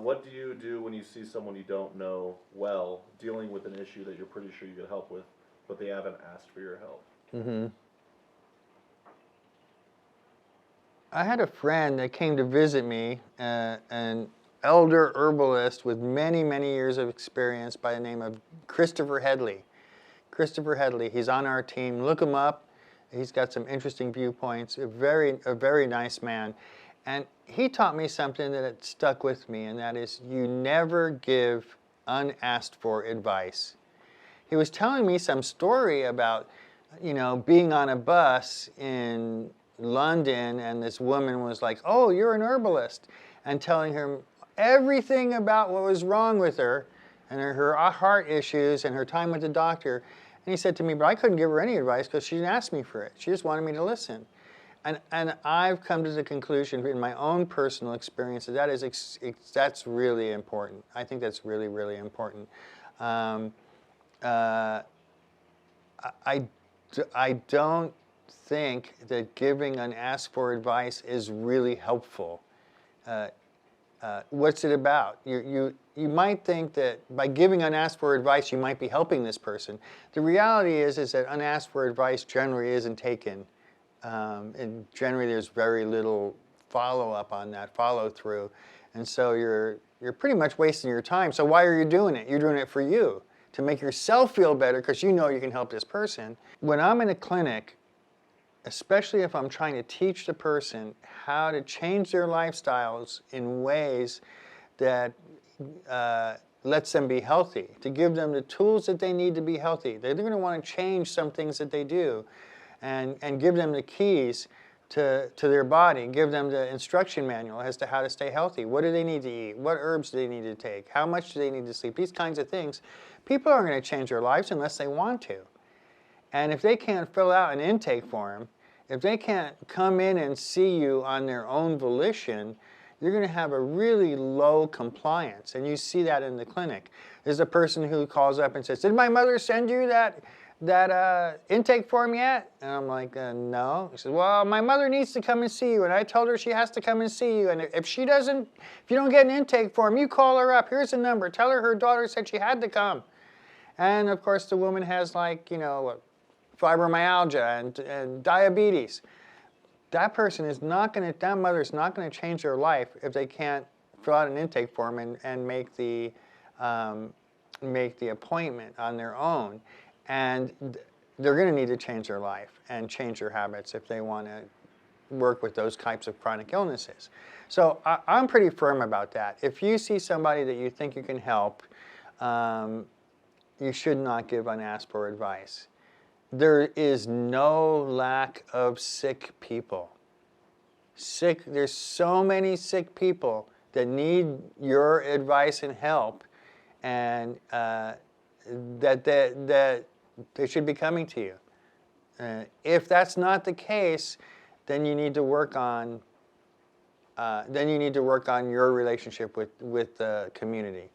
what do you do when you see someone you don't know well dealing with an issue that you're pretty sure you could help with, but they haven't asked for your help? Mm-hmm. I had a friend that came to visit me, an elder herbalist with many, many years of experience by the name of Christopher Hedley. Christopher Hedley, he's on our team. Look him up. He's got some interesting viewpoints, a very nice man. And he taught me something that stuck with me, and that is you never give unasked for advice. He was telling me some story about, being on a bus in London, and this woman was like, "Oh, you're an herbalist," and telling her everything about what was wrong with her and her heart issues and her time with the doctor. And he said to me, "But I couldn't give her any advice because she didn't ask me for it. She just wanted me to listen." And I've come to the conclusion in my own personal experience that that's really important. I think that's really, really important. I don't think that giving unasked for advice is really helpful. What's it about? You might think that by giving unasked for advice, you might be helping this person. The reality is that unasked for advice generally isn't taken. And generally, there's very little follow-up on that, follow-through. And so you're pretty much wasting your time. So why are you doing it? You're doing it for you, to make yourself feel better because you know you can help this person. When I'm in a clinic, especially if I'm trying to teach the person how to change their lifestyles in ways that lets them be healthy, to give them the tools that they need to be healthy. They're going to want to change some things that they do and give them the keys to their body, give them the instruction manual as to how to stay healthy. What do they need to eat? What herbs do they need to take? How much do they need to sleep? These kinds of things. People aren't going to change their lives unless they want to. And if they can't fill out an intake form, if they can't come in and see you on their own volition, you're going to have a really low compliance. And you see that in the clinic. There's a person who calls up and says, "Did my mother send you that intake form yet?" And I'm like, "No." He says, "Well, my mother needs to come and see you, and I told her she has to come and see you. And if you don't get an intake form, you call her up. Here's the number. Tell her daughter said she had to come." And of course, the woman has fibromyalgia and diabetes. That mother's not going to change their life if they can't fill out an intake form and make the appointment on their own. And they're going to need to change their life and change their habits if they want to work with those types of chronic illnesses. So I'm pretty firm about that. If you see somebody that you think you can help, you should not give unasked for advice. There is no lack of sick people. There's so many sick people that need your advice and help, and that they should be coming to you. If that's not the case, then you need to work on your relationship with the community.